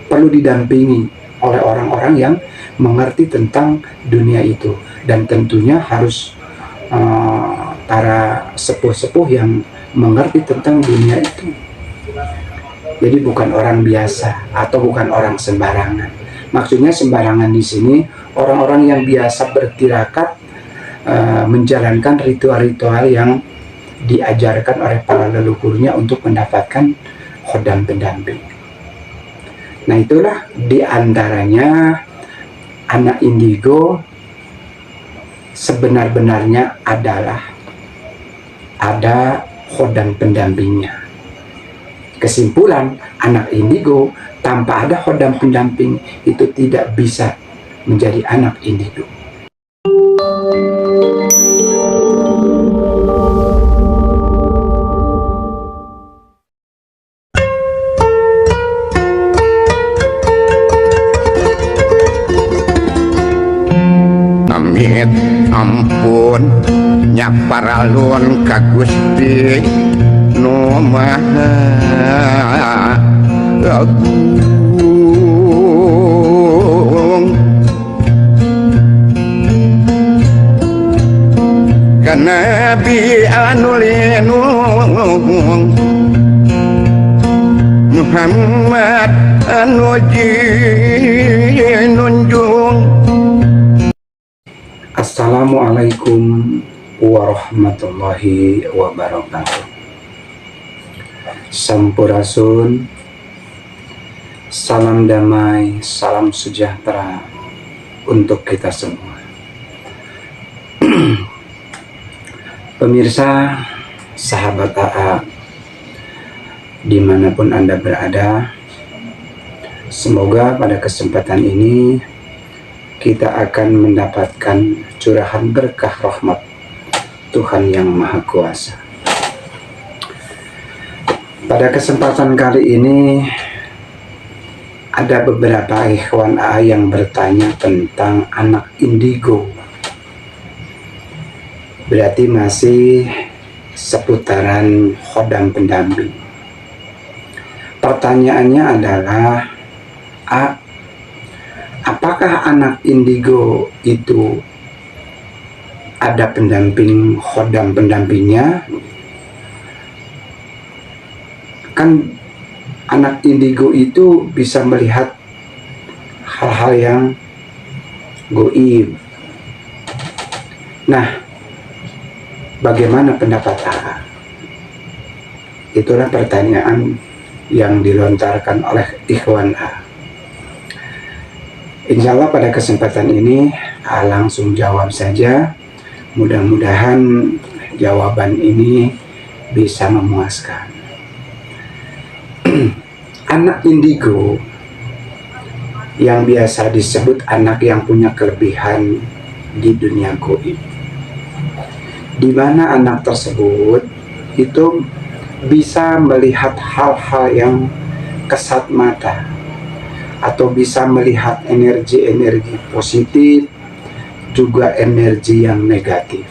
perlu didampingi oleh orang-orang yang mengerti tentang dunia itu, dan tentunya harus para sepuh-sepuh yang mengerti tentang dunia itu. Jadi bukan orang biasa atau bukan orang sembarangan. Maksudnya sembarangan di sini orang-orang yang biasa bertirakat menjalankan ritual-ritual yang diajarkan oleh para leluhurnya untuk mendapatkan khodam pendamping. Nah, itulah diantaranya anak indigo sebenar-benarnya adalah ada khodam pendampingnya. Kesimpulan, anak indigo tanpa ada khodam pendamping itu tidak bisa menjadi anak indigo. Amit ampun nyaparalun ka Gusti nu Maha Agung, ka Nabi anu linung Muhammad anu jinunjung. Assalamualaikum warahmatullahi wabarakatuh. Sampurasun, salam damai, salam sejahtera untuk kita semua. Pemirsa, sahabat AA, dimanapun Anda berada, semoga pada kesempatan ini kita akan mendapatkan curahan berkah rahmat Tuhan Yang Maha Kuasa. Pada kesempatan kali ini ada beberapa ikhwan AA yang bertanya tentang anak indigo. Berarti masih seputaran khodam pendamping. Pertanyaannya adalah, apakah anak indigo itu ada pendamping khodam pendampingnya? Kan anak indigo itu bisa melihat hal-hal yang goib. Nah, bagaimana pendapat AA? Itulah pertanyaan yang dilontarkan oleh ikhwan A. Insya Allah pada kesempatan ini A langsung jawab saja. Mudah-mudahan jawaban ini bisa memuaskan. Anak indigo yang biasa disebut anak yang punya kelebihan di dunia gaib, di mana anak tersebut itu bisa melihat hal-hal yang kasat mata, atau bisa melihat energi-energi positif, juga energi yang negatif.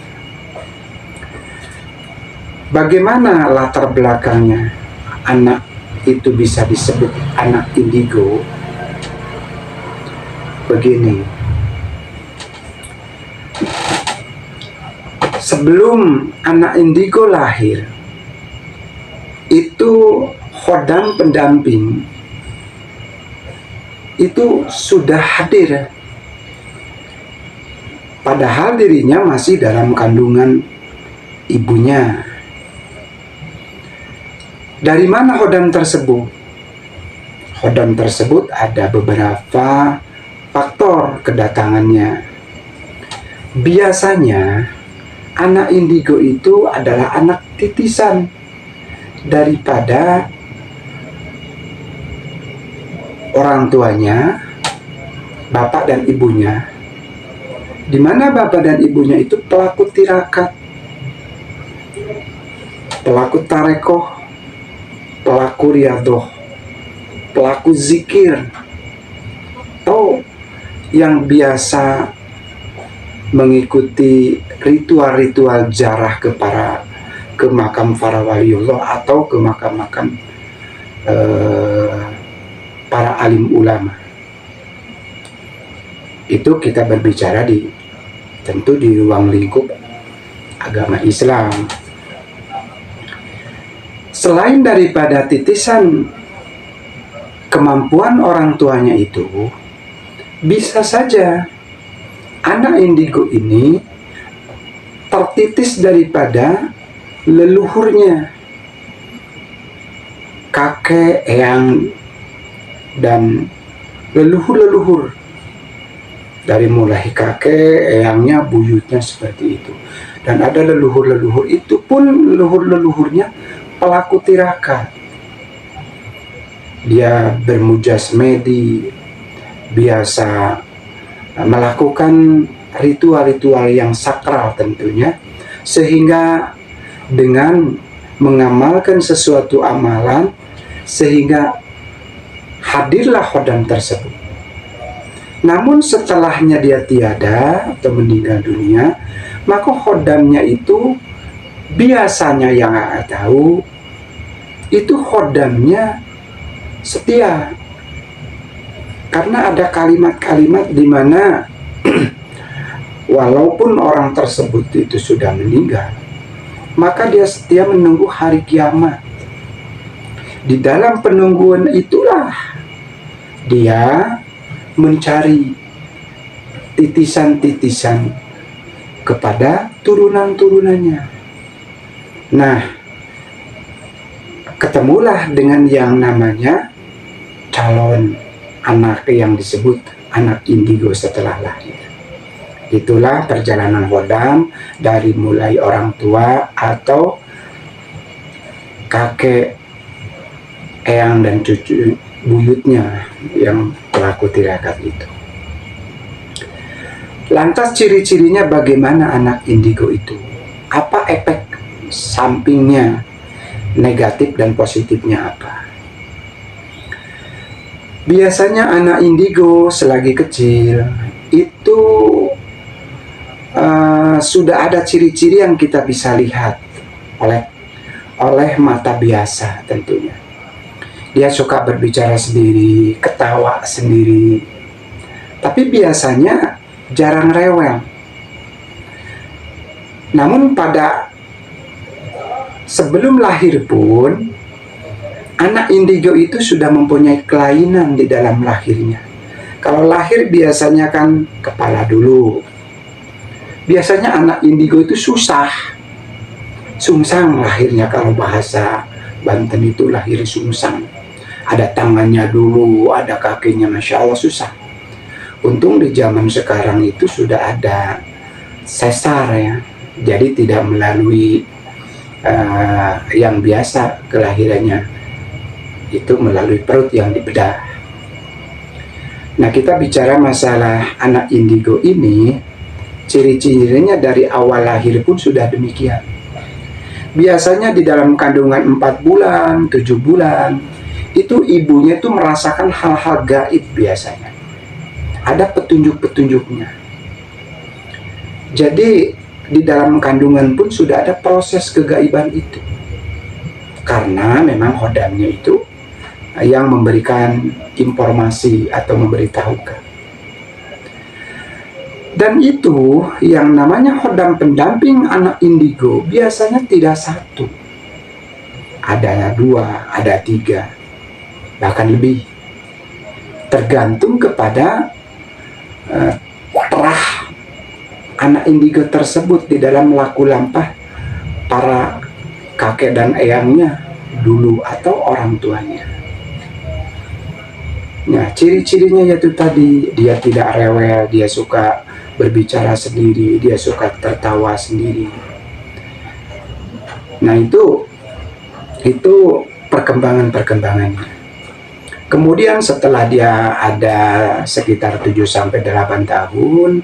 Bagaimana latar belakangnya anak itu bisa disebut anak indigo? Begini, sebelum anak indigo lahir, itu khodam pendamping itu sudah hadir, padahal dirinya masih dalam kandungan ibunya. Dari mana khodam tersebut? Khodam tersebut ada beberapa faktor kedatangannya. Biasanya anak indigo itu adalah anak titisan daripada orang tuanya, bapak dan ibunya, di mana bapak dan ibunya itu pelaku tirakat, pelaku tarekoh, pelaku riadoh, pelaku zikir, atau yang biasa mengikuti ritual-ritual ziarah ke makam para waliullah atau ke makam-makam para alim ulama. Itu kita berbicara tentu di ruang lingkup agama Islam. Selain daripada titisan kemampuan orang tuanya itu, bisa saja anak indigo ini tertitis daripada leluhurnya, kakek, eyang, dan leluhur-leluhur. Dari mulai kakek, eyangnya, buyutnya seperti itu. Dan ada leluhur-leluhur itu pun leluhur-leluhurnya pelaku tirakat. Dia bermujasmedi, biasa melakukan ritual-ritual yang sakral tentunya, sehingga dengan mengamalkan sesuatu amalan sehingga hadirlah khodam tersebut. Namun setelahnya dia tiada atau meninggal dunia, maka khodamnya itu biasanya yang saya tahu itu khodamnya setia. Karena ada kalimat-kalimat di mana walaupun orang tersebut itu sudah meninggal, maka dia setia menunggu hari kiamat. Di dalam penungguan itulah dia mencari titisan-titisan kepada turunan-turunannya. Nah, ketemulah dengan yang namanya calon anak yang disebut anak indigo setelah lahir. Itulah perjalanan khodam dari mulai orang tua atau kakek, eyang, dan cucu buyutnya yang pelaku tirakat itu. Lantas ciri-cirinya bagaimana anak indigo itu? Apa efek sampingnya, negatif dan positifnya apa? Biasanya anak indigo selagi kecil itu sudah ada ciri-ciri yang kita bisa lihat oleh mata biasa tentunya. Dia suka berbicara sendiri, ketawa sendiri, tapi biasanya jarang rewel. Namun pada sebelum lahir pun, anak indigo itu sudah mempunyai kelainan di dalam lahirnya. Kalau lahir biasanya kan kepala dulu. Biasanya anak indigo itu susah, sungsang lahirnya. Kalau bahasa Banten itu lahir sungsang. Ada tangannya dulu, ada kakinya, Masya Allah susah. Untung di zaman sekarang itu sudah ada sesar ya. Jadi tidak melalui yang biasa kelahirannya. Itu melalui perut yang dibedah. Nah, kita bicara masalah anak indigo ini, ciri-cirinya dari awal lahir pun sudah demikian. Biasanya di dalam kandungan 4 bulan, 7 bulan, itu ibunya itu merasakan hal-hal gaib biasanya. Ada petunjuk-petunjuknya. Jadi di dalam kandungan pun sudah ada proses kegaiban itu. Karena memang khodamnya itu yang memberikan informasi atau memberitahukan. Dan itu yang namanya khodam pendamping anak indigo biasanya tidak satu. Ada 2, ada 3, bahkan lebih. Tergantung kepada terah anak indigo tersebut di dalam laku lampah para kakek dan eyangnya dulu atau orang tuanya. Nah, ciri-cirinya yaitu tadi, dia tidak rewel, dia suka berbicara sendiri, dia suka tertawa sendiri. Nah, itu perkembangannya. Kemudian setelah dia ada sekitar 7-8 tahun,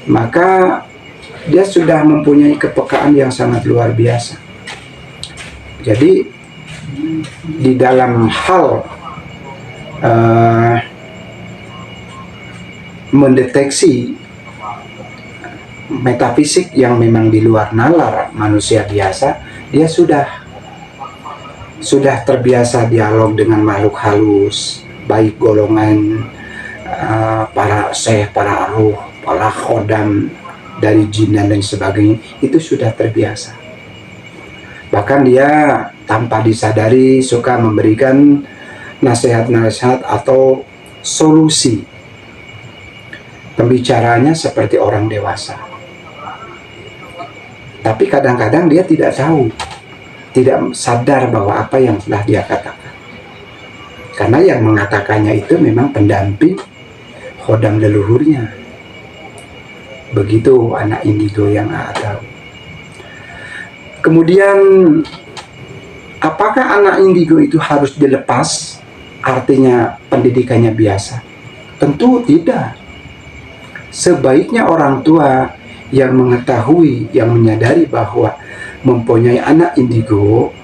maka dia sudah mempunyai kepekaan yang sangat luar biasa. Jadi di dalam hal mendeteksi metafisik yang memang di luar nalar manusia biasa, dia sudah terbiasa dialog dengan makhluk halus, baik golongan para syekh, para ruh, para khodam dari jin dan lain sebagainya, itu sudah terbiasa. Bahkan dia tanpa disadari suka memberikan nasihat-nasihat atau solusi. Pembicaranya seperti orang dewasa. Tapi kadang-kadang dia tidak tahu, tidak sadar bahwa apa yang telah dia katakan. Karena yang mengatakannya itu memang pendamping khodam leluhurnya. Begitu anak indigo yang tahu. Kemudian, apakah anak indigo itu harus dilepas? Artinya pendidikannya biasa? Tentu tidak. Sebaiknya orang tua yang mengetahui, yang menyadari bahwa mempunyai anak indigo,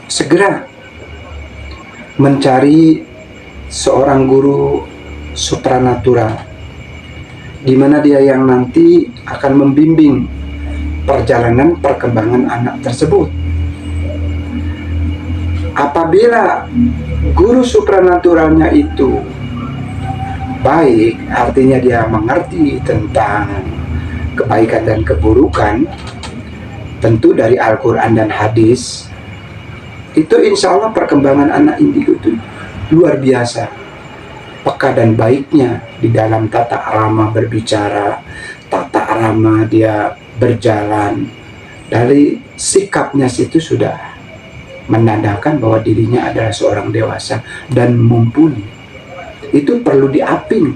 segera mencari seorang guru supranatural, di mana dia yang nanti akan membimbing perjalanan perkembangan anak tersebut. Apabila guru supranaturalnya itu baik, artinya dia mengerti tentang kebaikan dan keburukan, tentu dari Al-Quran dan hadis, itu insya Allah perkembangan anak indigo itu luar biasa. Peka dan baiknya di dalam tata krama berbicara, tata krama dia berjalan, dari sikapnya situ sudah menandakan bahwa dirinya adalah seorang dewasa dan mumpuni. Itu perlu diaping,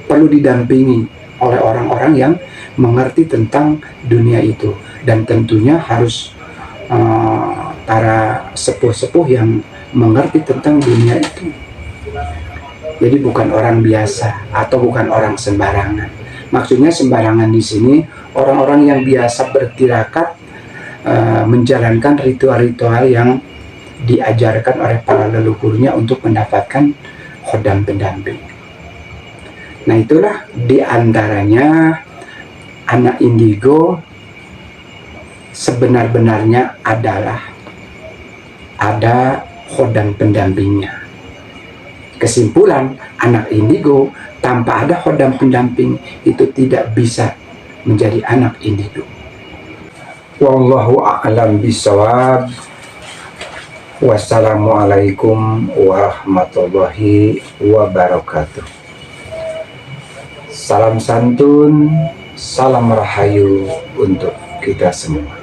perlu didampingi oleh orang-orang yang mengerti tentang dunia itu, dan tentunya harus para sepuh-sepuh yang mengerti tentang dunia itu. Jadi bukan orang biasa atau bukan orang sembarangan. Maksudnya sembarangan di sini orang-orang yang biasa bertirakat menjalankan ritual-ritual yang diajarkan oleh para leluhurnya untuk mendapatkan khodam pendamping. Nah, itulah diantaranya anak indigo sebenar-benarnya adalah ada khodam pendampingnya. Kesimpulan, anak indigo tanpa ada khodam pendamping itu tidak bisa menjadi anak indigo. Wallahu a'lam bishawab. Wassalamualaikum warahmatullahi wabarakatuh. Salam santun, salam rahayu untuk kita semua.